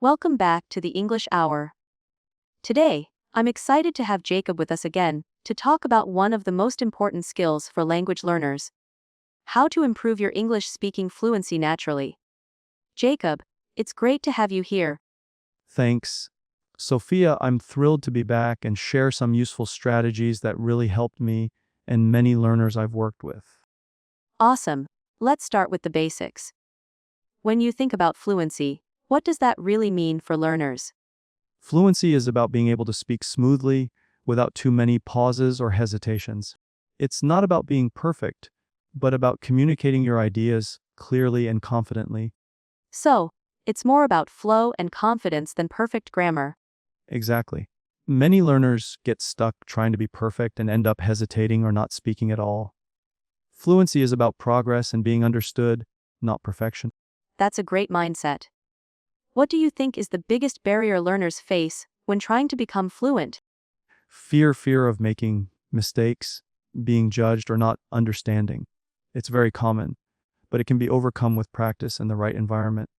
Welcome back to the English Hour. Today, I'm excited to have Jacob with us again to talk about one of the most important skills for language learners: how to improve your English speaking fluency naturally. Jacob, it's great to have you here. Thanks. Sophia, I'm thrilled to be back and share some useful strategies that really helped me and many learners I've worked with. Awesome. Let's start with the basics. When you think about fluency, what does that really mean for learners? Fluency is about being able to speak smoothly without too many pauses or hesitations. It's not about being perfect, but about communicating your ideas clearly and confidently. So, it's more about flow and confidence than perfect grammar. Exactly. Many learners get stuck trying to be perfect and end up hesitating or not speaking at all. Fluency is about progress and being understood, not perfection. That's a great mindset. What do you think is the biggest barrier learners face when trying to become fluent? Fear of making mistakes, being judged, or not understanding. It's very common, but it can be overcome with practice and the right environment.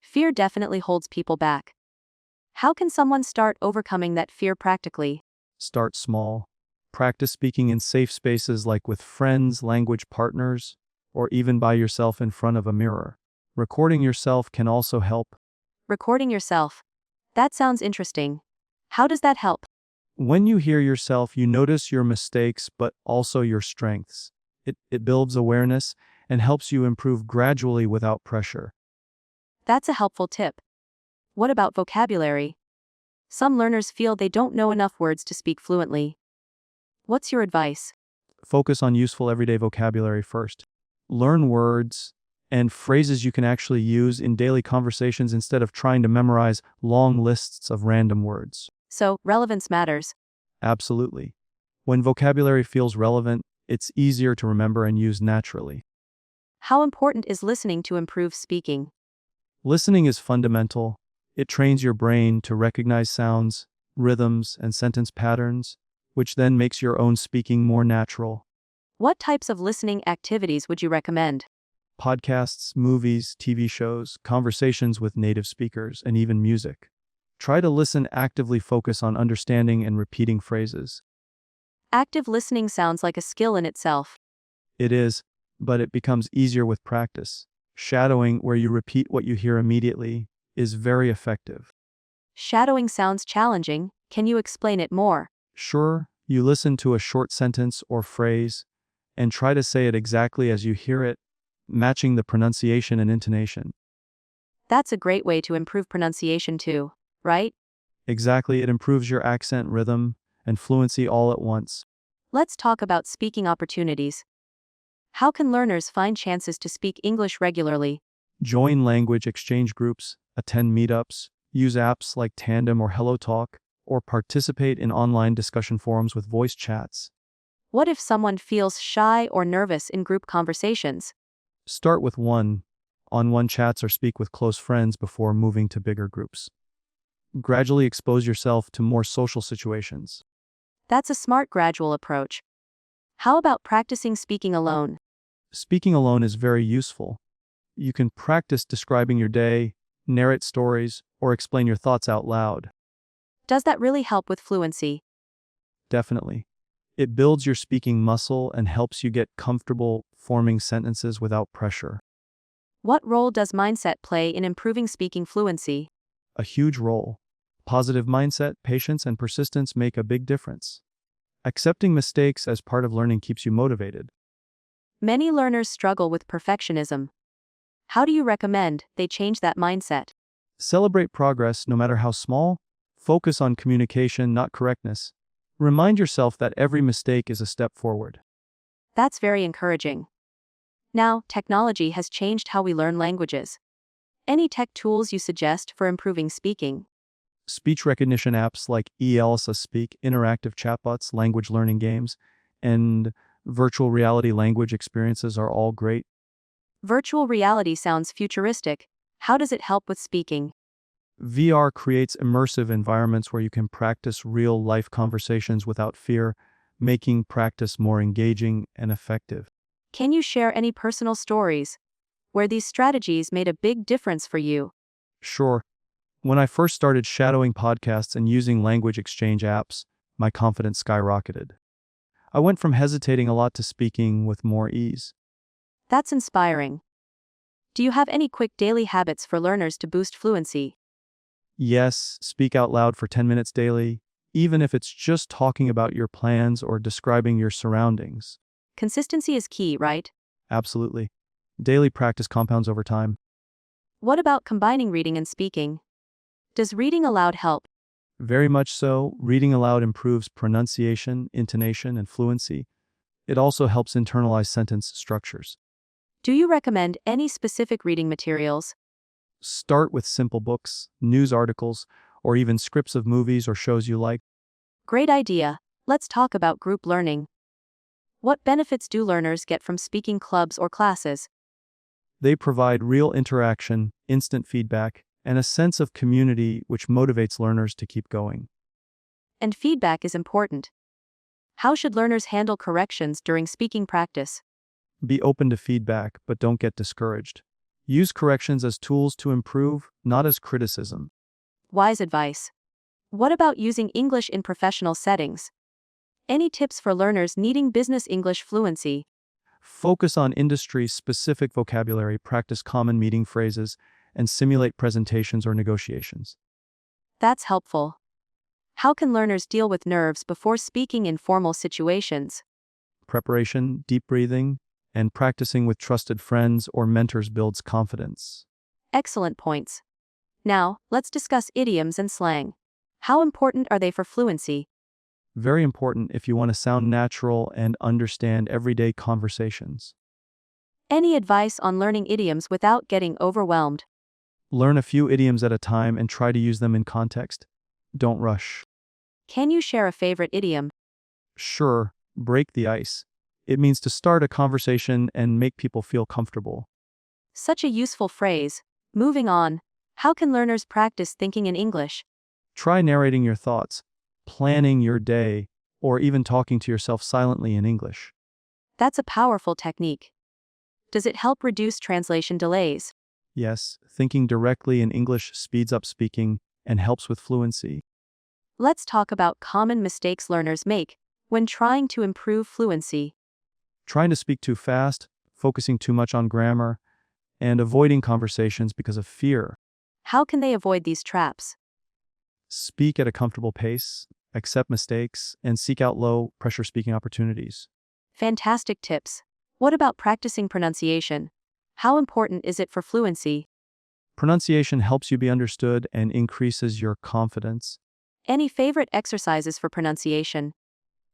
Fear definitely holds people back. How can someone start overcoming that fear practically? Start small. Practice speaking in safe spaces like with friends, language partners, or even by yourself in front of a mirror. Recording yourself can also help. Recording yourself. That sounds interesting. How does that help? When you hear yourself, you notice your mistakes, but also your strengths. It builds awareness and helps you improve gradually without pressure. That's a helpful tip. What about vocabulary? Some learners feel they don't know enough words to speak fluently. What's your advice? Focus on useful everyday vocabulary first. Learn words and phrases you can actually use in daily conversations instead of trying to memorize long lists of random words. So, relevance matters. Absolutely. When vocabulary feels relevant, it's easier to remember and use naturally. How important is listening to improve speaking? Listening is fundamental. It trains your brain to recognize sounds, rhythms, and sentence patterns, which then makes your own speaking more natural. What types of listening activities would you recommend? Podcasts, movies, TV shows, conversations with native speakers, and even music. Try to listen actively, focus on understanding and repeating phrases. Active listening sounds like a skill in itself. It is, but it becomes easier with practice. Shadowing, where you repeat what you hear immediately, is very effective. Shadowing sounds challenging. Can you explain it more? Sure, you listen to a short sentence or phrase and try to say it exactly as you hear it, matching the pronunciation and intonation. That's a great way to improve pronunciation too, right? Exactly, it improves your accent, rhythm, and fluency all at once. Let's talk about speaking opportunities. How can learners find chances to speak English regularly? Join language exchange groups, attend meetups, use apps like Tandem or HelloTalk, or participate in online discussion forums with voice chats. What if someone feels shy or nervous in group conversations? Start with one-on-one chats or speak with close friends before moving to bigger groups. Gradually expose yourself to more social situations. That's a smart gradual approach. How about practicing speaking alone? Speaking alone is very useful. You can practice describing your day, narrate stories, or explain your thoughts out loud. Does that really help with fluency? Definitely. It builds your speaking muscle and helps you get comfortable forming sentences without pressure. What role does mindset play in improving speaking fluency? A huge role. Positive mindset, patience, and persistence make a big difference. Accepting mistakes as part of learning keeps you motivated. Many learners struggle with perfectionism. How do you recommend they change that mindset? Celebrate progress, no matter how small. Focus on communication, not correctness. Remind yourself that every mistake is a step forward. That's very encouraging. Now, technology has changed how we learn languages. Any tech tools you suggest for improving speaking? Speech recognition apps like Elsa Speak, interactive chatbots, language learning games, and virtual reality language experiences are all great. Virtual reality sounds futuristic. How does it help with speaking? VR creates immersive environments where you can practice real-life conversations without fear, making practice more engaging and effective. Can you share any personal stories where these strategies made a big difference for you? Sure, When I first started shadowing podcasts and using language exchange apps, my confidence skyrocketed. I went from hesitating a lot to speaking with more ease. That's inspiring. Do you have any quick daily habits for learners to boost fluency? Yes, speak out loud for 10 minutes daily, even if it's just talking about your plans or describing your surroundings. Consistency is key, right? Absolutely. Daily practice compounds over time. What about combining reading and speaking? Does reading aloud help? Very much so, reading aloud improves pronunciation, intonation, and fluency. It also helps internalize sentence structures. Do you recommend any specific reading materials? Start with simple books, news articles, or even scripts of movies or shows you like. Great idea. Let's talk about group learning. What benefits do learners get from speaking clubs or classes? They provide real interaction, instant feedback, and a sense of community which motivates learners to keep going. And feedback is important. How should learners handle corrections during speaking practice? Be open to feedback, but don't get discouraged. Use corrections as tools to improve, not as criticism. Wise advice. What about using English in professional settings? Any tips for learners needing business English fluency? Focus on industry-specific vocabulary, practice common meeting phrases, and simulate presentations or negotiations. That's helpful. How can learners deal with nerves before speaking in formal situations? Preparation, deep breathing, and practicing with trusted friends or mentors builds confidence. Excellent points. Now, let's discuss idioms and slang. How important are they for fluency? Very important if you want to sound natural and understand everyday conversations. Any advice on learning idioms without getting overwhelmed? Learn a few idioms at a time and try to use them in context. Don't rush. Can you share a favorite idiom? Sure, break the ice. It means to start a conversation and make people feel comfortable. Such a useful phrase. Moving on. How can learners practice thinking in English? Try narrating your thoughts, planning your day, or even talking to yourself silently in English. That's a powerful technique. Does it help reduce translation delays? Yes, thinking directly in English speeds up speaking and helps with fluency. Let's talk about common mistakes learners make when trying to improve fluency. Trying to speak too fast, focusing too much on grammar, and avoiding conversations because of fear. How can they avoid these traps? Speak at a comfortable pace, accept mistakes, and seek out low-pressure speaking opportunities. Fantastic tips. What about practicing pronunciation? How important is it for fluency? Pronunciation helps you be understood and increases your confidence. Any favorite exercises for pronunciation?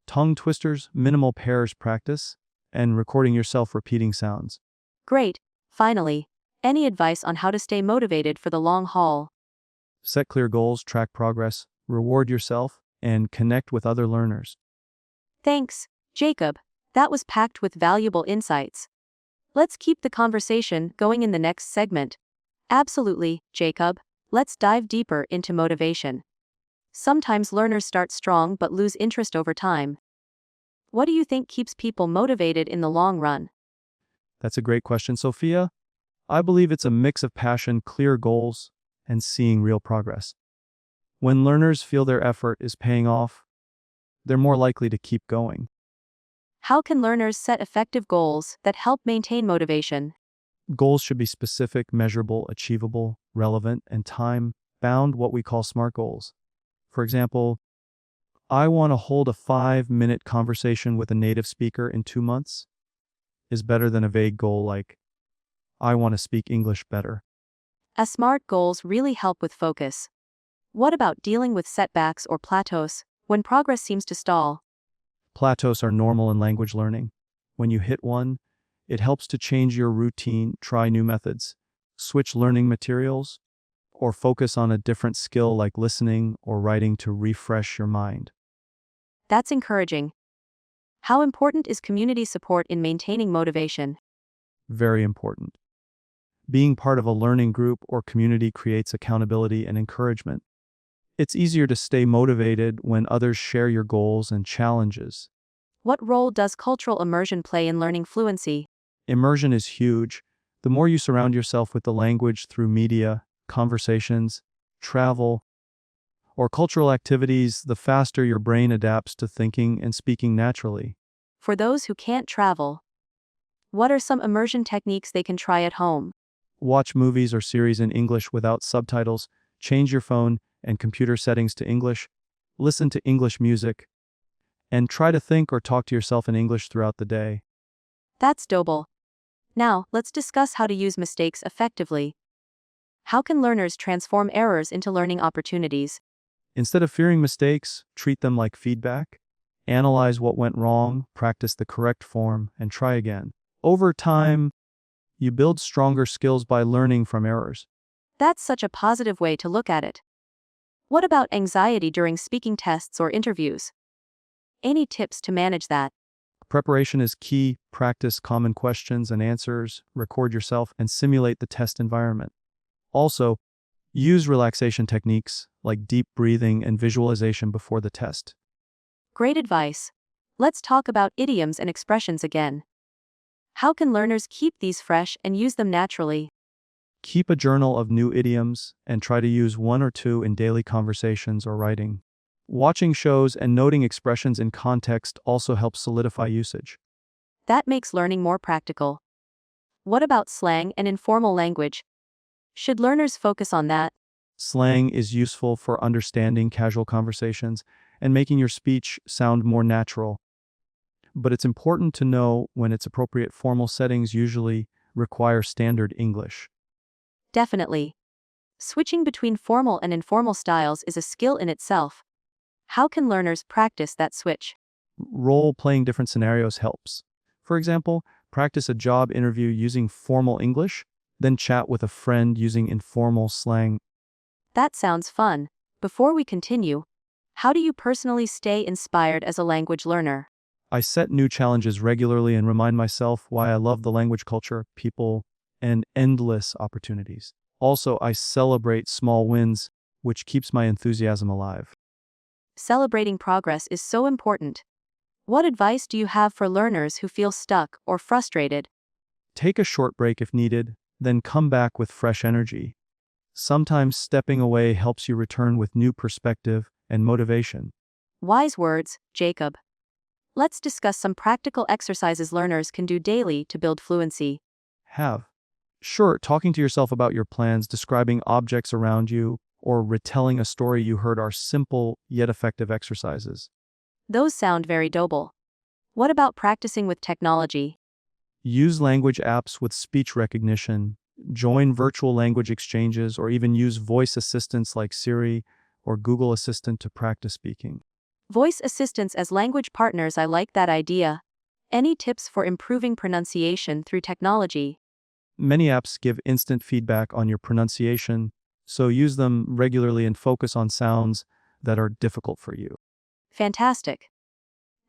Tongue twisters, minimal pairs practice, and recording yourself repeating sounds. Great. Finally, any advice on how to stay motivated for the long haul? Set clear goals, track progress, reward yourself, and connect with other learners. Thanks, Jacob. That was packed with valuable insights. Let's keep the conversation going in the next segment. Absolutely, Jacob. Let's dive deeper into motivation. Sometimes learners start strong but lose interest over time. What do you think keeps people motivated in the long run? That's a great question, Sophia. I believe it's a mix of passion, clear goals, and seeing real progress. When learners feel their effort is paying off, they're more likely to keep going. How can learners set effective goals that help maintain motivation? Goals should be specific, measurable, achievable, relevant, and time-bound, what we call SMART goals. For example, I want to hold a 5-minute conversation with a native speaker in 2 months is better than a vague goal like, I want to speak English better. SMART goals really help with focus. What about dealing with setbacks or plateaus when progress seems to stall? Plateaus are normal in language learning. When you hit one, it helps to change your routine, try new methods, switch learning materials, or focus on a different skill like listening or writing to refresh your mind. That's encouraging. How important is community support in maintaining motivation? Very important. Being part of a learning group or community creates accountability and encouragement. It's easier to stay motivated when others share your goals and challenges. What role does cultural immersion play in learning fluency? Immersion is huge. The more you surround yourself with the language through media, conversations, travel, or cultural activities, the faster your brain adapts to thinking and speaking naturally. For those who can't travel, what are some immersion techniques they can try at home? Watch movies or series in English without subtitles, change your phone and computer settings to English, listen to English music, and try to think or talk to yourself in English throughout the day. That's doable. Now, let's discuss how to use mistakes effectively. How can learners transform errors into learning opportunities? Instead of fearing mistakes, treat them like feedback. Analyze what went wrong, practice the correct form, and try again. Over time, you build stronger skills by learning from errors. That's such a positive way to look at it. What about anxiety during speaking tests or interviews? Any tips to manage that? Preparation is key. Practice common questions and answers, record yourself, and simulate the test environment. Also, use relaxation techniques like deep breathing and visualization before the test. Great advice. Let's talk about idioms and expressions again. How can learners keep these fresh and use them naturally? Keep a journal of new idioms and try to use one or two in daily conversations or writing. Watching shows and noting expressions in context also helps solidify usage. That makes learning more practical. What about slang and informal language? Should learners focus on that? Slang is useful for understanding casual conversations and making your speech sound more natural. But it's important to know when it's appropriate. Formal settings usually require standard English. Definitely. Switching between formal and informal styles is a skill in itself. How can learners practice that switch? Role-playing different scenarios helps. For example, practice a job interview using formal English, then chat with a friend using informal slang. That sounds fun. Before we continue, how do you personally stay inspired as a language learner? I set new challenges regularly and remind myself why I love the language, culture, people, and endless opportunities. Also, I celebrate small wins, which keeps my enthusiasm alive. Celebrating progress is so important. What advice do you have for learners who feel stuck or frustrated? Take a short break if needed, then come back with fresh energy. Sometimes stepping away helps you return with new perspective and motivation. Wise words, Jacob. Let's discuss some practical exercises learners can do daily to build fluency. Sure, talking to yourself about your plans, describing objects around you, or retelling a story you heard are simple yet effective exercises. Those sound very doable. What about practicing with technology? Use language apps with speech recognition, join virtual language exchanges, or even use voice assistants like Siri or Google Assistant to practice speaking. Voice assistants as language partners, I like that idea. Any tips for improving pronunciation through technology? Many apps give instant feedback on your pronunciation, so use them regularly and focus on sounds that are difficult for you. Fantastic.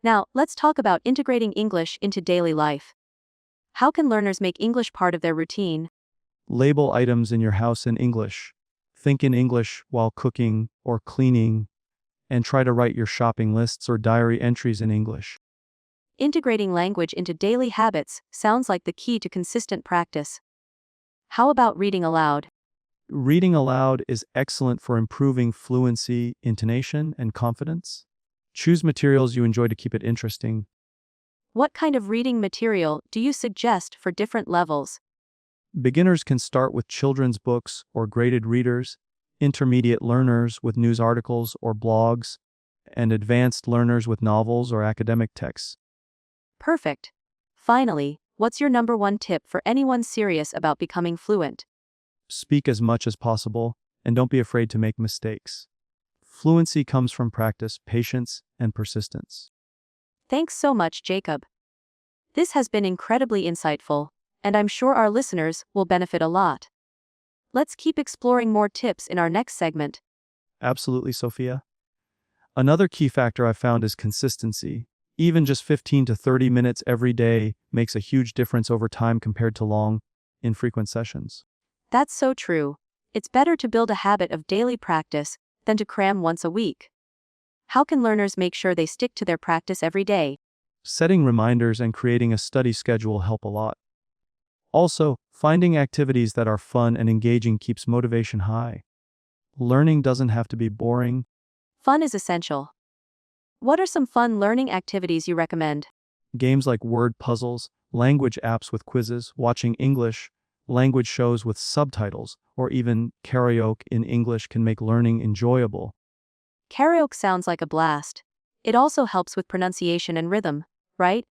Now, let's talk about integrating English into daily life. How can learners make English part of their routine? Label items in your house in English. Think in English while cooking or cleaning, and try to write your shopping lists or diary entries in English. Integrating language into daily habits sounds like the key to consistent practice. How about reading aloud? Reading aloud is excellent for improving fluency, intonation, and confidence. Choose materials you enjoy to keep it interesting. What kind of reading material do you suggest for different levels? Beginners can start with children's books or graded readers, intermediate learners with news articles or blogs, and advanced learners with novels or academic texts. Perfect. Finally, what's your number one tip for anyone serious about becoming fluent? Speak as much as possible, and don't be afraid to make mistakes. Fluency comes from practice, patience, and persistence. Thanks so much, Jacob. This has been incredibly insightful, and I'm sure our listeners will benefit a lot. Let's keep exploring more tips in our next segment. Absolutely, Sophia. Another key factor I've found is consistency. Even just 15 to 30 minutes every day makes a huge difference over time compared to long, infrequent sessions. That's so true. It's better to build a habit of daily practice than to cram once a week. How can learners make sure they stick to their practice every day? Setting reminders and creating a study schedule help a lot. Also, finding activities that are fun and engaging keeps motivation high. Learning doesn't have to be boring. Fun is essential. What are some fun learning activities you recommend? Games like word puzzles, language apps with quizzes, watching English, language shows with subtitles, or even karaoke in English can make learning enjoyable. Karaoke sounds like a blast. It also helps with pronunciation and rhythm, right?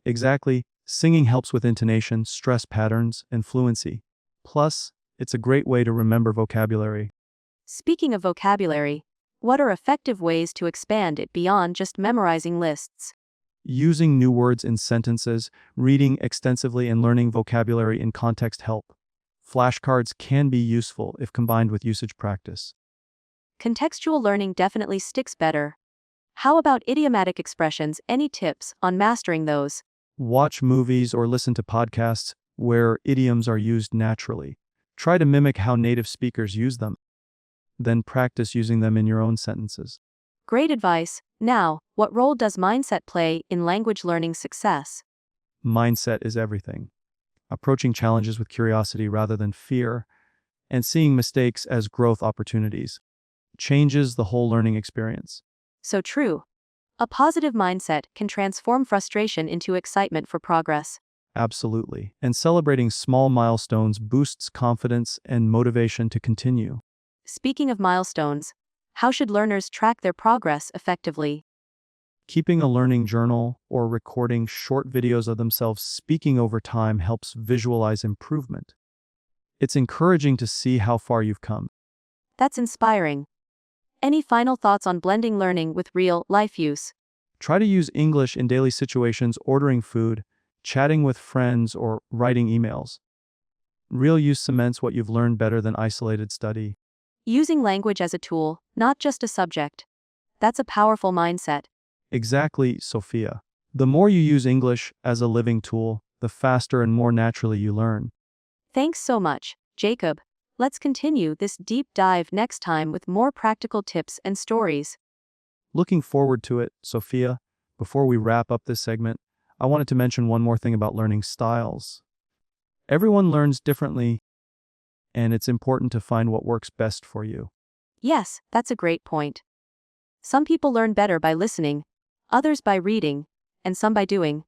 Exactly, singing helps with intonation, stress patterns, and fluency. Plus, it's a great way to remember vocabulary. Speaking of vocabulary, what are effective ways to expand it beyond just memorizing lists? Using new words in sentences, reading extensively, and learning vocabulary in context help. Flashcards can be useful if combined with usage practice. Contextual learning definitely sticks better. How about idiomatic expressions? Any tips on mastering those? Watch movies or listen to podcasts where idioms are used naturally. Try to mimic how native speakers use them. Then practice using them in your own sentences. Great advice. Now, what role does mindset play in language learning success? Mindset is everything. Approaching challenges with curiosity rather than fear, and seeing mistakes as growth opportunities changes the whole learning experience. So true. A positive mindset can transform frustration into excitement for progress. Absolutely. And celebrating small milestones boosts confidence and motivation to continue. Speaking of milestones, how should learners track their progress effectively? Keeping a learning journal or recording short videos of themselves speaking over time helps visualize improvement. It's encouraging to see how far you've come. That's inspiring. Any final thoughts on blending learning with real life use? Try to use English in daily situations, ordering food, chatting with friends, or writing emails. Real use cements what you've learned better than isolated study. Using language as a tool, not just a subject. That's a powerful mindset. Exactly, Sophia. The more you use English as a living tool, the faster and more naturally you learn. Thanks so much, Jacob. Let's continue this deep dive next time with more practical tips and stories. Looking forward to it, Sophia. Before we wrap up this segment, I wanted to mention one more thing about learning styles. Everyone learns differently, and it's important to find what works best for you. Yes, that's a great point. Some people learn better by listening, others by reading, and some by doing.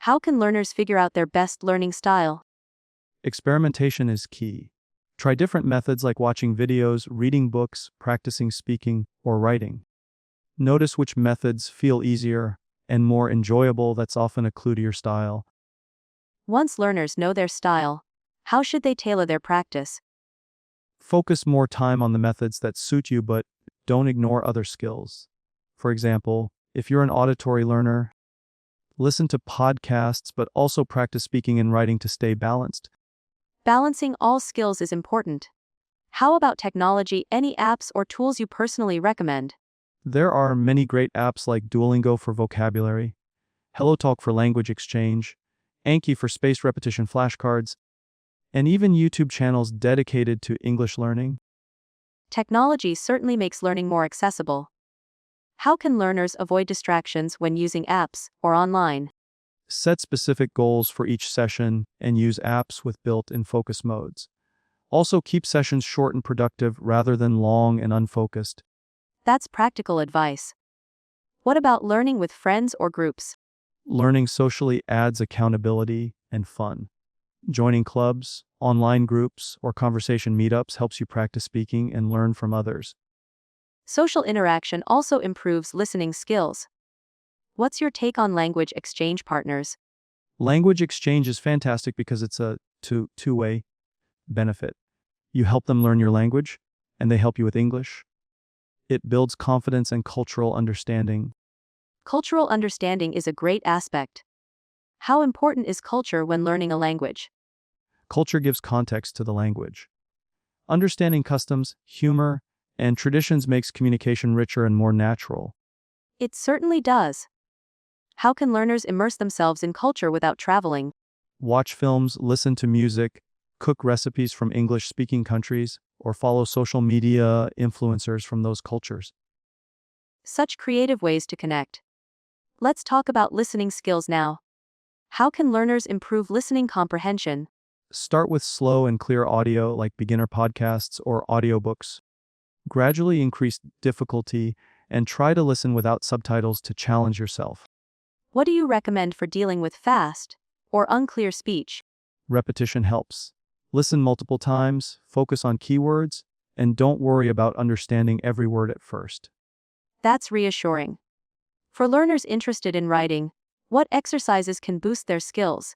How can learners figure out their best learning style? Experimentation is key. Try different methods like watching videos, reading books, practicing speaking, or writing. Notice which methods feel easier and more enjoyable. That's often a clue to your style. Once learners know their style, how should they tailor their practice? Focus more time on the methods that suit you, but don't ignore other skills. For example, if you're an auditory learner, listen to podcasts, but also practice speaking and writing to stay balanced. Balancing all skills is important. How about technology? Any apps or tools you personally recommend? There are many great apps like Duolingo for vocabulary, HelloTalk for language exchange, Anki for spaced repetition flashcards, and even YouTube channels dedicated to English learning. Technology certainly makes learning more accessible. How can learners avoid distractions when using apps or online? Set specific goals for each session and use apps with built-in focus modes. Also, keep sessions short and productive rather than long and unfocused. That's practical advice. What about learning with friends or groups? Learning socially adds accountability and fun. Joining clubs, online groups, or conversation meetups helps you practice speaking and learn from others. Social interaction also improves listening skills. What's your take on language exchange partners? Language exchange is fantastic because it's a two-way benefit. You help them learn your language, and they help you with English. It builds confidence and cultural understanding. Cultural understanding is a great aspect. How important is culture when learning a language? Culture gives context to the language. Understanding customs, humor, and traditions makes communication richer and more natural. It certainly does. How can learners immerse themselves in culture without traveling? Watch films, listen to music, cook recipes from English-speaking countries, or follow social media influencers from those cultures. Such creative ways to connect. Let's talk about listening skills now. How can learners improve listening comprehension? Start with slow and clear audio like beginner podcasts or audiobooks. Gradually increase difficulty and try to listen without subtitles to challenge yourself. What do you recommend for dealing with fast or unclear speech? Repetition helps. Listen multiple times, focus on keywords, and don't worry about understanding every word at first. That's reassuring. For learners interested in writing, what exercises can boost their skills?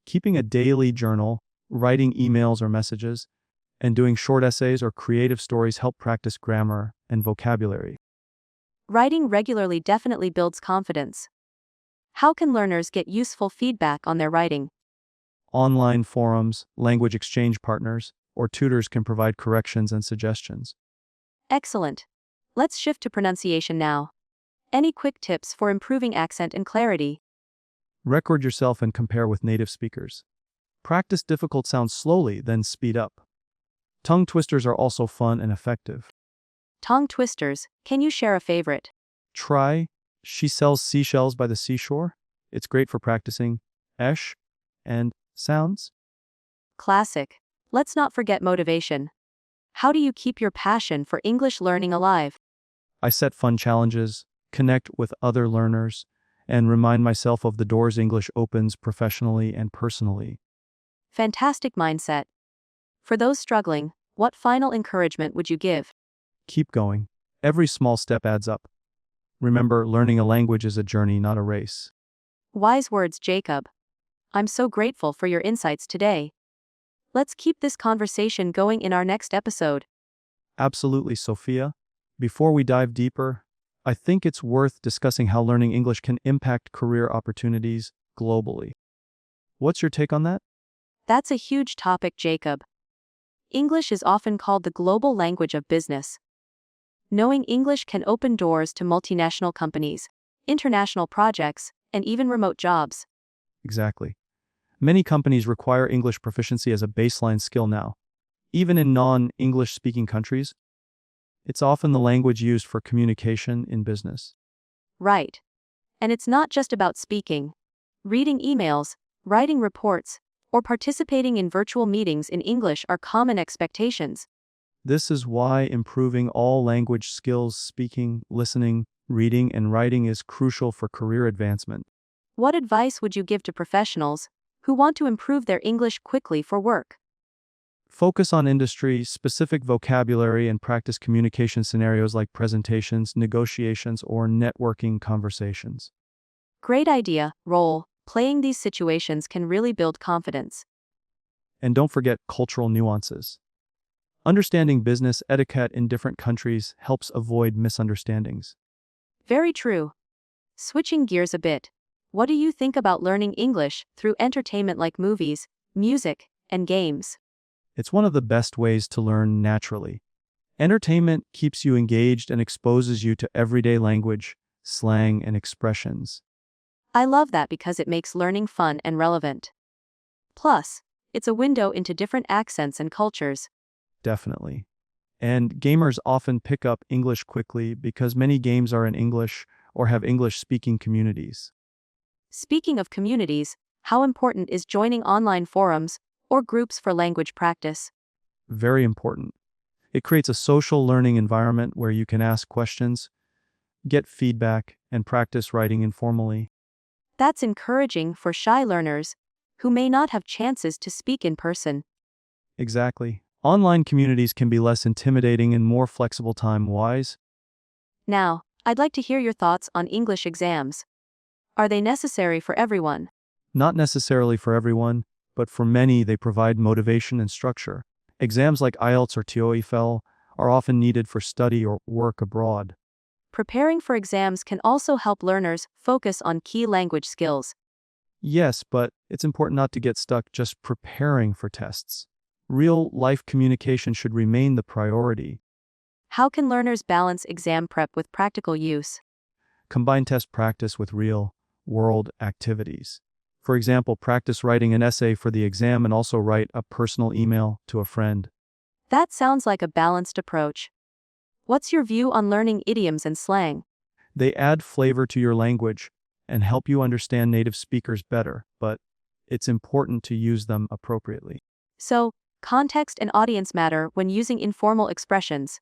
Keeping a daily journal, writing emails or messages, and doing short essays or creative stories help practice grammar and vocabulary. Writing regularly definitely builds confidence. How can learners get useful feedback on their writing? Online forums, language exchange partners, or tutors can provide corrections and suggestions. Excellent. Let's shift to pronunciation now. Any quick tips for improving accent and clarity? Record yourself and compare with native speakers. Practice difficult sounds slowly, then speed up. Tongue twisters are also fun and effective. Tongue twisters, can you share a favorite? Try She Sells Seashells by the Seashore. It's great for practicing esh and sounds. Classic. Let's not forget motivation. How do you keep your passion for English learning alive? I set fun challenges, connect with other learners, and remind myself of the doors English opens professionally and personally. Fantastic mindset. For those struggling, what final encouragement would you give? Keep going. Every small step adds up. Remember, learning a language is a journey, not a race. Wise words, Jacob. I'm so grateful for your insights today. Let's keep this conversation going in our next episode. Absolutely, Sophia. Before we dive deeper, I think it's worth discussing how learning English can impact career opportunities globally. What's your take on that? That's a huge topic, Jacob. English is often called the global language of business. Knowing English can open doors to multinational companies, international projects, and even remote jobs. Exactly. Many companies require English proficiency as a baseline skill now. Even in non-English speaking countries, it's often the language used for communication in business. Right. And it's not just about speaking. Reading emails, writing reports, or participating in virtual meetings in English are common expectations. This is why improving all language skills, speaking, listening, reading, and writing is crucial for career advancement. What advice would you give to professionals who want to improve their English quickly for work? Focus on industry-specific vocabulary and practice communication scenarios like presentations, negotiations, or networking conversations. Great idea, role-playing these situations can really build confidence. And don't forget cultural nuances. Understanding business etiquette in different countries helps avoid misunderstandings. Very true. Switching gears a bit, what do you think about learning English through entertainment like movies, music, and games? It's one of the best ways to learn naturally. Entertainment keeps you engaged and exposes you to everyday language, slang, and expressions. I love that because it makes learning fun and relevant. Plus, it's a window into different accents and cultures. Definitely. And gamers often pick up English quickly because many games are in English or have English-speaking communities. Speaking of communities, how important is joining online forums or groups for language practice? Very important. It creates a social learning environment where you can ask questions, get feedback, and practice writing informally. That's encouraging for shy learners who may not have chances to speak in person. Exactly. Online communities can be less intimidating and more flexible time-wise. Now, I'd like to hear your thoughts on English exams. Are they necessary for everyone? Not necessarily for everyone, but for many they provide motivation and structure. Exams like IELTS or TOEFL are often needed for study or work abroad. Preparing for exams can also help learners focus on key language skills. Yes, but it's important not to get stuck just preparing for tests. Real-life communication should remain the priority. How can learners balance exam prep with practical use? Combine test practice with real-world activities. For example, practice writing an essay for the exam and also write a personal email to a friend. That sounds like a balanced approach. What's your view on learning idioms and slang? They add flavor to your language and help you understand native speakers better, but it's important to use them appropriately. So, context and audience matter when using informal expressions.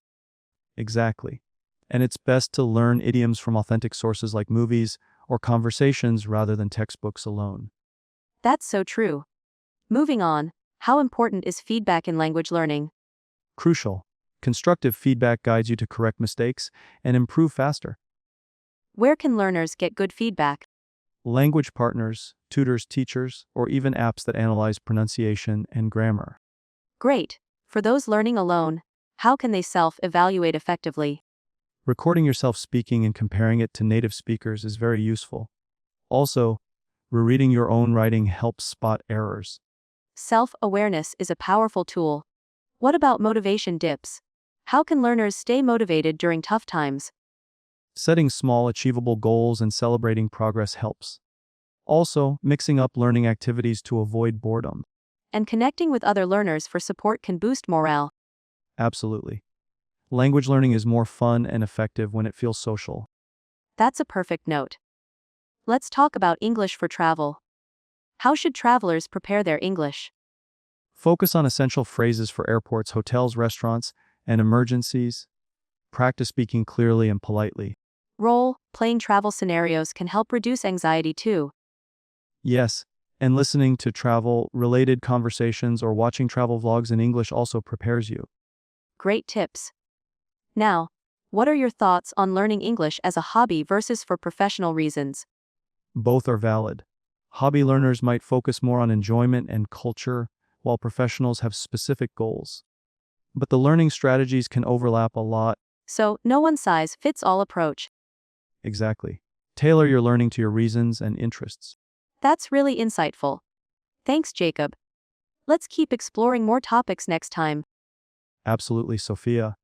Exactly. And it's best to learn idioms from authentic sources like movies or conversations rather than textbooks alone. That's so true. Moving on, how important is feedback in language learning? Crucial. Constructive feedback guides you to correct mistakes and improve faster. Where can learners get good feedback? Language partners, tutors, teachers, or even apps that analyze pronunciation and grammar. Great. For those learning alone, how can they self-evaluate effectively? Recording yourself speaking and comparing it to native speakers is very useful. Also, rereading your own writing helps spot errors. Self-awareness is a powerful tool. What about motivation dips? How can learners stay motivated during tough times? Setting small, achievable goals and celebrating progress helps. Also, mixing up learning activities to avoid boredom. And connecting with other learners for support can boost morale. Absolutely. Language learning is more fun and effective when it feels social. That's a perfect note. Let's talk about English for travel. How should travelers prepare their English? Focus on essential phrases for airports, hotels, restaurants, and emergencies. Practice speaking clearly and politely. Role-playing travel scenarios can help reduce anxiety too. Yes, and listening to travel-related conversations or watching travel vlogs in English also prepares you. Great tips. Now, what are your thoughts on learning English as a hobby versus for professional reasons? Both are valid. Hobby learners might focus more on enjoyment and culture, while professionals have specific goals. But the learning strategies can overlap a lot. So, no one-size-fits-all approach. Exactly. Tailor your learning to your reasons and interests. That's really insightful. Thanks, Jacob. Let's keep exploring more topics next time. Absolutely, Sophia.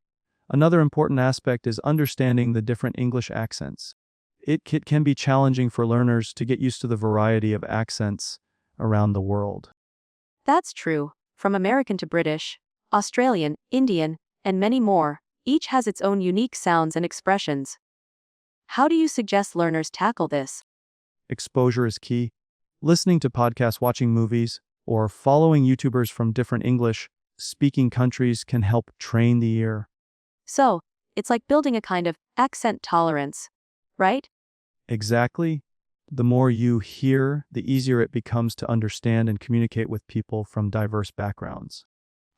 Another important aspect is understanding the different English accents. It can be challenging for learners to get used to the variety of accents around the world. That's true. From American to British, Australian, Indian, and many more, each has its own unique sounds and expressions. How do you suggest learners tackle this? Exposure is key. Listening to podcasts, watching movies, or following YouTubers from different English-speaking countries can help train the ear. So, it's like building a kind of accent tolerance, right? Exactly. The more you hear, the easier it becomes to understand and communicate with people from diverse backgrounds.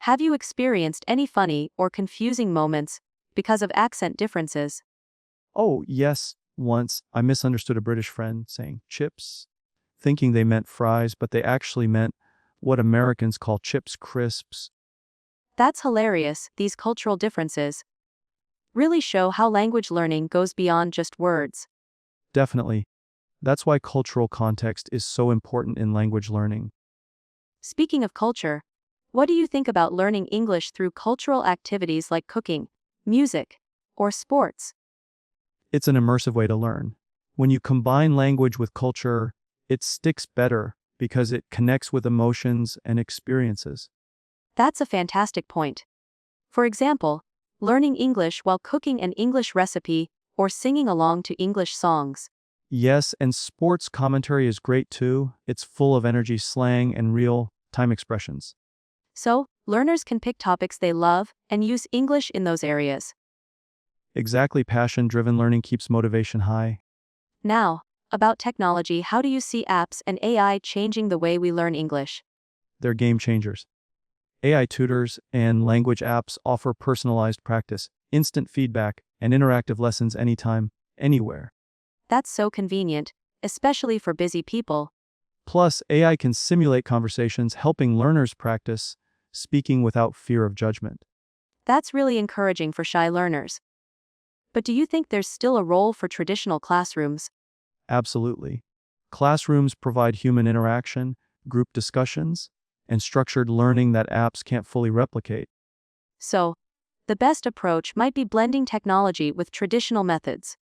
Have you experienced any funny or confusing moments because of accent differences? Oh, yes, once I misunderstood a British friend saying chips, thinking they meant fries, but they actually meant what Americans call chips crisps. That's hilarious. These cultural differences really show how language learning goes beyond just words. Definitely. That's why cultural context is so important in language learning. Speaking of culture, what do you think about learning English through cultural activities like cooking, music, or sports? It's an immersive way to learn. When you combine language with culture, it sticks better because it connects with emotions and experiences. That's a fantastic point. For example, learning English while cooking an English recipe or singing along to English songs. Yes, and sports commentary is great too. It's full of energy, slang, and real-time expressions. So, learners can pick topics they love and use English in those areas. Exactly, passion-driven learning keeps motivation high. Now, about technology, how do you see apps and AI changing the way we learn English? They're game changers. AI tutors and language apps offer personalized practice, instant feedback, and interactive lessons anytime, anywhere. That's so convenient, especially for busy people. Plus, AI can simulate conversations, helping learners practice speaking without fear of judgment. That's really encouraging for shy learners. But do you think there's still a role for traditional classrooms? Absolutely. Classrooms provide human interaction, group discussions, and structured learning that apps can't fully replicate. So, the best approach might be blending technology with traditional methods.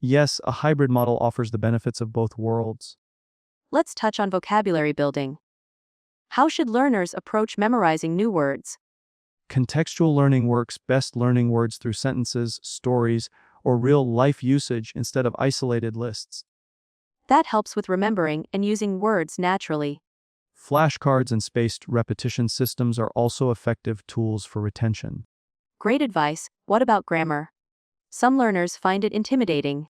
Yes, a hybrid model offers the benefits of both worlds. Let's touch on vocabulary building. How should learners approach memorizing new words? Contextual learning works best learning words through sentences, stories, or real-life usage instead of isolated lists. That helps with remembering and using words naturally. Flashcards and spaced repetition systems are also effective tools for retention. Great advice. What about grammar? Some learners find it intimidating.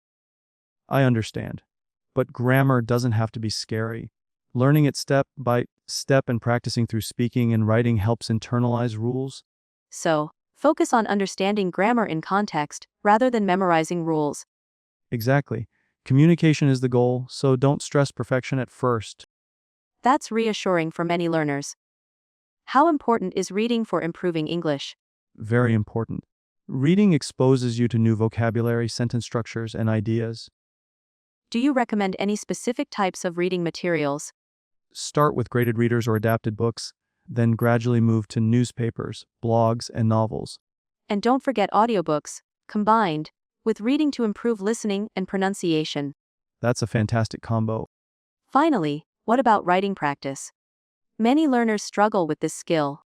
I understand. But grammar doesn't have to be scary. Learning it step by step and practicing through speaking and writing helps internalize rules. So, focus on understanding grammar in context rather than memorizing rules. Exactly. Communication is the goal, so don't stress perfection at first. That's reassuring for many learners. How important is reading for improving English? Very important. Reading exposes you to new vocabulary, sentence structures, and ideas. Do you recommend any specific types of reading materials? Start with graded readers or adapted books, then gradually move to newspapers, blogs, and novels. And don't forget audiobooks, combined with reading to improve listening and pronunciation. That's a fantastic combo. Finally, what about writing practice? Many learners struggle with this skill.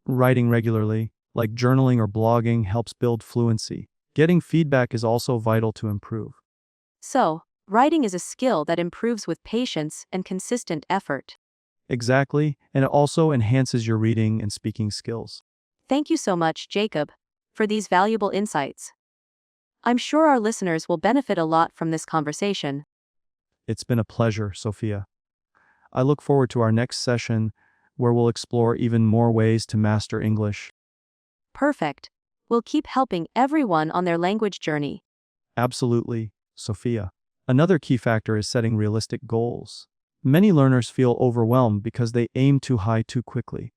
Writing regularly, like journaling or blogging, helps build fluency. Getting feedback is also vital to improve. So, writing is a skill that improves with patience and consistent effort. Exactly, and it also enhances your reading and speaking skills. Thank you so much, Jacob, for these valuable insights. I'm sure our listeners will benefit a lot from this conversation. It's been a pleasure, Sophia. I look forward to our next session where we'll explore even more ways to master English. Perfect. We'll keep helping everyone on their language journey. Absolutely, Sophia. Another key factor is setting realistic goals. Many learners feel overwhelmed because they aim too high too quickly.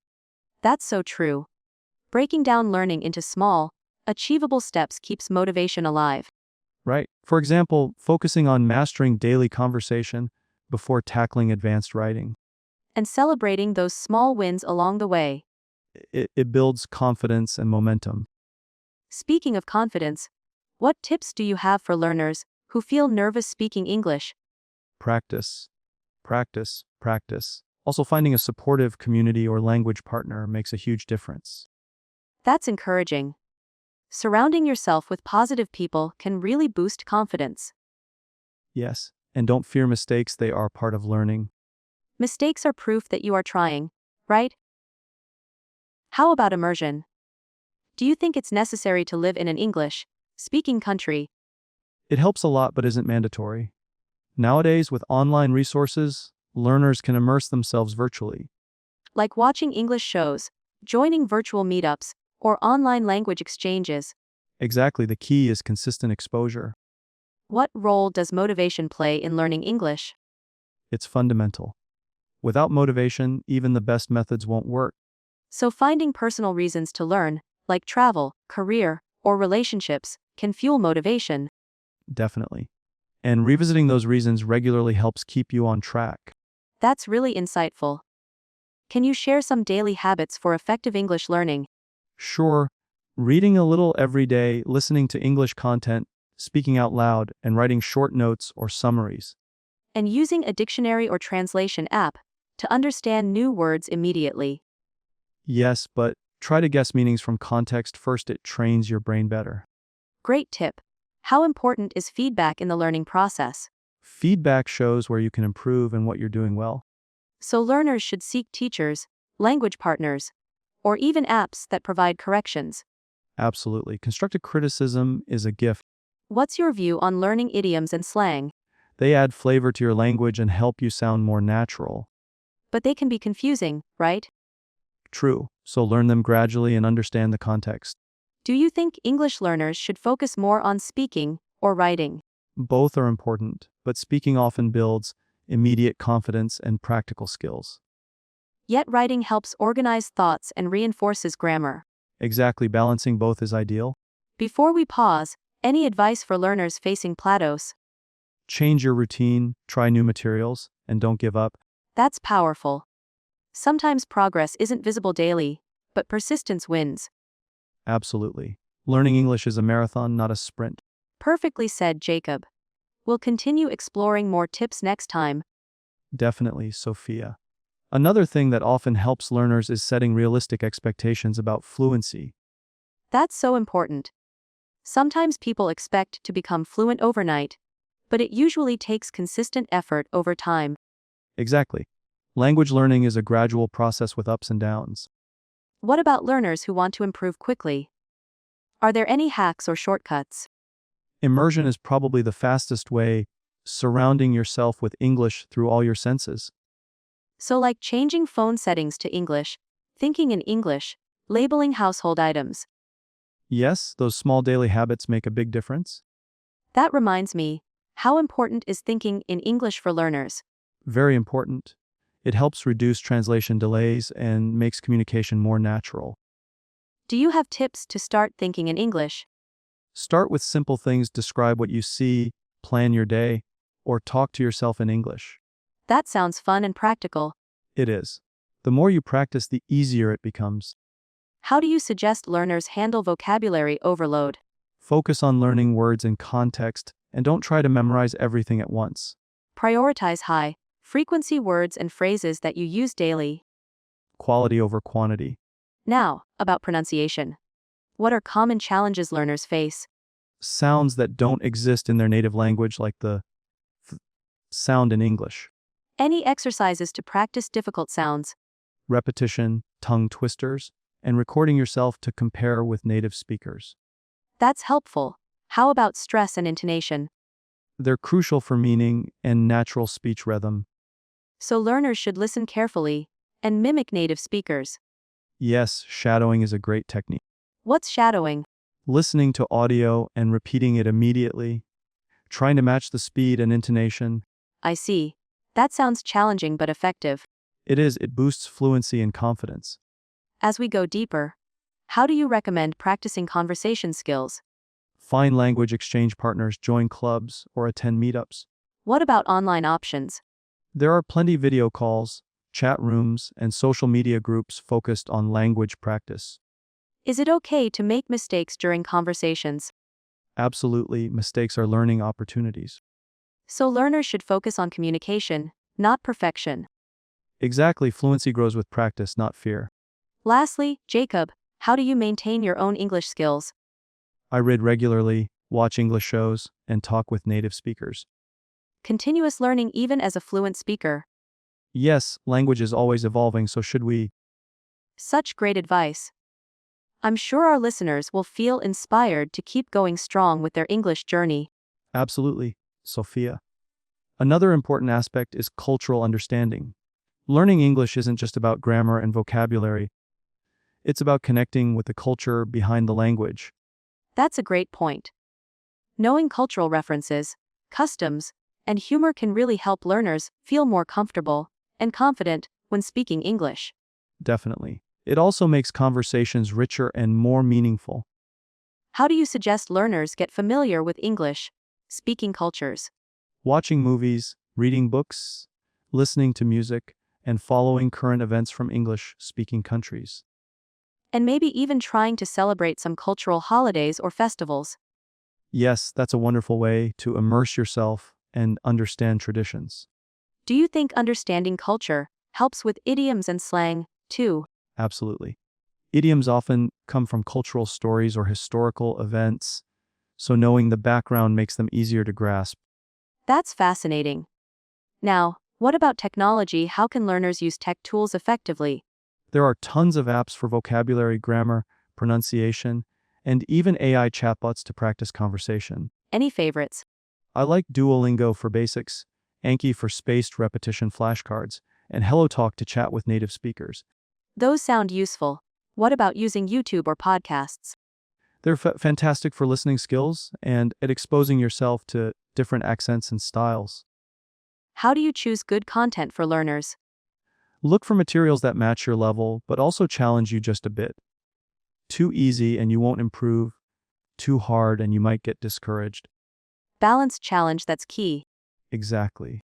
That's so true. Breaking down learning into small, achievable steps keeps motivation alive. Right? For example, focusing on mastering daily conversation before tackling advanced writing. And celebrating those small wins along the way. It builds confidence and momentum. Speaking of confidence, what tips do you have for learners who feel nervous speaking English? Practice. Practice. Practice. Also, finding a supportive community or language partner makes a huge difference. That's encouraging. Surrounding yourself with positive people can really boost confidence. Yes, and don't fear mistakes, they are part of learning. Mistakes are proof that you are trying, right? How about immersion? Do you think it's necessary to live in an English-speaking country? It helps a lot but isn't mandatory. Nowadays, with online resources, learners can immerse themselves virtually. Like watching English shows, joining virtual meetups, or online language exchanges. Exactly, the key is consistent exposure. What role does motivation play in learning English? It's fundamental. Without motivation, even the best methods won't work. So finding personal reasons to learn, like travel, career, or relationships, can fuel motivation. Definitely. And revisiting those reasons regularly helps keep you on track. That's really insightful. Can you share some daily habits for effective English learning? Sure, reading a little every day, listening to English content, speaking out loud, and writing short notes or summaries. And using a dictionary or translation app to understand new words immediately. Yes, but try to guess meanings from context first, it trains your brain better. Great tip. How important is feedback in the learning process? Feedback shows where you can improve and what you're doing well. So learners should seek teachers, language partners, or even apps that provide corrections. Absolutely. Constructive criticism is a gift. What's your view on learning idioms and slang? They add flavor to your language and help you sound more natural. But they can be confusing, right? True, so learn them gradually and understand the context. Do you think English learners should focus more on speaking or writing? Both are important, but speaking often builds immediate confidence and practical skills. Yet writing helps organize thoughts and reinforces grammar. Exactly, balancing both is ideal. Before we pause, any advice for learners facing plateaus? Change your routine, try new materials, and don't give up. That's powerful. Sometimes progress isn't visible daily, but persistence wins. Absolutely. Learning English is a marathon, not a sprint. Perfectly said, Jacob. We'll continue exploring more tips next time. Definitely, Sophia. Another thing that often helps learners is setting realistic expectations about fluency. That's so important. Sometimes people expect to become fluent overnight, but it usually takes consistent effort over time. Exactly. Language learning is a gradual process with ups and downs. What about learners who want to improve quickly? Are there any hacks or shortcuts? Immersion is probably the fastest way, surrounding yourself with English through all your senses. So, like changing phone settings to English, thinking in English, labeling household items. Yes, those small daily habits make a big difference. That reminds me, how important is thinking in English for learners? Very important. It helps reduce translation delays and makes communication more natural. Do you have tips to start thinking in English? Start with simple things, describe what you see, plan your day, or talk to yourself in English. That sounds fun and practical. It is. The more you practice, the easier it becomes. How do you suggest learners handle vocabulary overload? Focus on learning words in context and don't try to memorize everything at once. Prioritize high frequency words and phrases that you use daily. Quality over quantity. Now, about pronunciation. What are common challenges learners face? Sounds that don't exist in their native language, like the th sound in English. Any exercises to practice difficult sounds? Repetition, tongue twisters, and recording yourself to compare with native speakers. That's helpful. How about stress and intonation? They're crucial for meaning and natural speech rhythm. So learners should listen carefully and mimic native speakers. Yes, shadowing is a great technique. What's shadowing? Listening to audio and repeating it immediately, trying to match the speed and intonation. I see. That sounds challenging but effective. It boosts fluency and confidence. As we go deeper, how do you recommend practicing conversation skills? Find language exchange partners, join clubs, or attend meetups. What about online options? There are plenty video calls, chat rooms, and social media groups focused on language practice. Is it okay to make mistakes during conversations? Absolutely, mistakes are learning opportunities. So learners should focus on communication, not perfection. Exactly, fluency grows with practice, not fear. Lastly, Jacob, how do you maintain your own English skills? I read regularly, watch English shows, and talk with native speakers. Continuous learning even as a fluent speaker. Yes, language is always evolving, so should we. Such great advice. I'm sure our listeners will feel inspired to keep going strong with their English journey. Absolutely, Sophia. Another important aspect is cultural understanding. Learning English isn't just about grammar and vocabulary. It's about connecting with the culture behind the language. That's a great point. Knowing cultural references, customs, and humor can really help learners feel more comfortable and confident when speaking English. Definitely. It also makes conversations richer and more meaningful. How do you suggest learners get familiar with English speaking cultures? Watching movies, reading books, listening to music, and following current events from English-speaking countries. And maybe even trying to celebrate some cultural holidays or festivals. Yes, that's a wonderful way to immerse yourself and understand traditions. Do you think understanding culture helps with idioms and slang, too? Absolutely. Idioms often come from cultural stories or historical events, so knowing the background makes them easier to grasp. That's fascinating. Now, what about technology? How can learners use tech tools effectively? There are tons of apps for vocabulary, grammar, pronunciation, and even AI chatbots to practice conversation. Any favorites? I like Duolingo for basics, Anki for spaced repetition flashcards, and HelloTalk to chat with native speakers. Those sound useful. What about using YouTube or podcasts? They're fantastic for listening skills and at exposing yourself to different accents and styles. How do you choose good content for learners? Look for materials that match your level, but also challenge you just a bit. Too easy and you won't improve. Too hard and you might get discouraged. Balanced challenge, that's key. Exactly.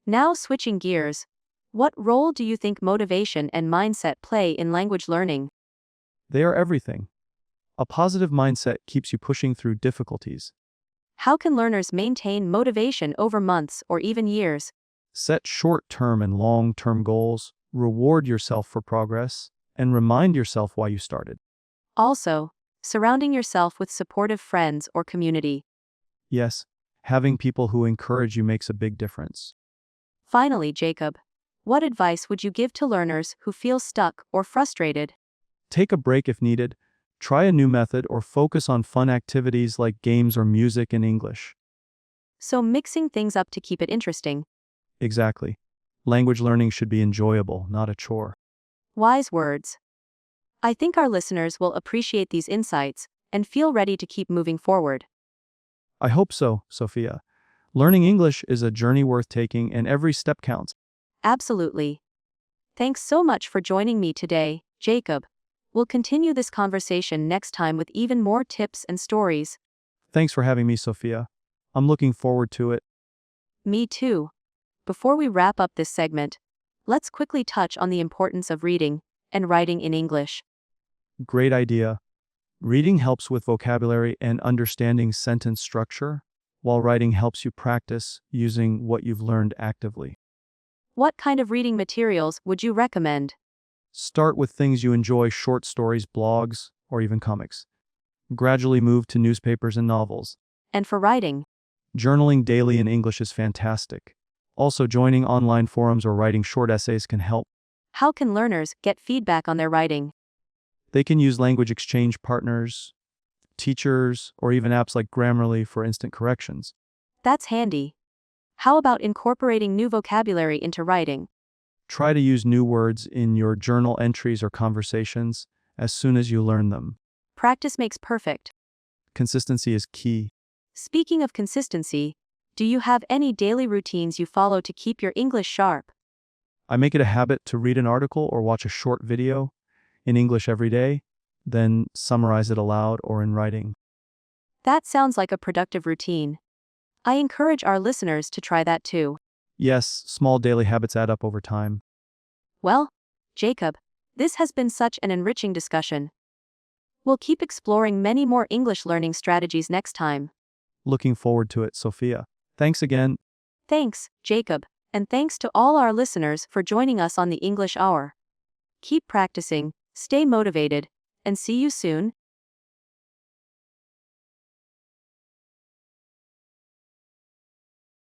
Now switching gears. What role do you think motivation and mindset play in language learning? They are everything. A positive mindset keeps you pushing through difficulties. How can learners maintain motivation over months or even years? Set short-term and long-term goals, reward yourself for progress, and remind yourself why you started. Also, surrounding yourself with supportive friends or community. Yes, having people who encourage you makes a big difference. Finally, Jacob, what advice would you give to learners who feel stuck or frustrated? Take a break if needed. Try a new method or focus on fun activities like games or music in English. So mixing things up to keep it interesting. Exactly. Language learning should be enjoyable, not a chore. Wise words. I think our listeners will appreciate these insights and feel ready to keep moving forward. I hope so, Sophia. Learning English is a journey worth taking, and every step counts. Absolutely. Thanks so much for joining me today, Jacob. We'll continue this conversation next time with even more tips and stories. Thanks for having me, Sophia. I'm looking forward to it. Me too. Before we wrap up this segment, let's quickly touch on the importance of reading and writing in English. Great idea. Reading helps with vocabulary and understanding sentence structure, while writing helps you practice using what you've learned actively. What kind of reading materials would you recommend? Start with things you enjoy: short stories, blogs, or even comics. Gradually move to newspapers and novels. And for writing, Journaling daily in English is fantastic. Also, joining online forums or writing short essays can help. how can learners get feedback on their writing? They can use language exchange partners, teachers, or even apps like Grammarly for instant corrections. That's handy. How about incorporating new vocabulary into writing? Try to use new words in your journal entries or conversations as soon as you learn them. Practice makes perfect. Consistency is key. Speaking of consistency, do you have any daily routines you follow to keep your English sharp? I make it a habit to read an article or watch a short video in English every day, then summarize it aloud or in writing. That sounds like a productive routine. I encourage our listeners to try that too. Yes, small daily habits add up over time. Well, Jacob, this has been such an enriching discussion. We'll keep exploring many more English learning strategies next time. Looking forward to it, Sophia. Thanks again. Thanks, Jacob, and thanks to all our listeners for joining us on the English Hour. Keep practicing, stay motivated, and see you soon.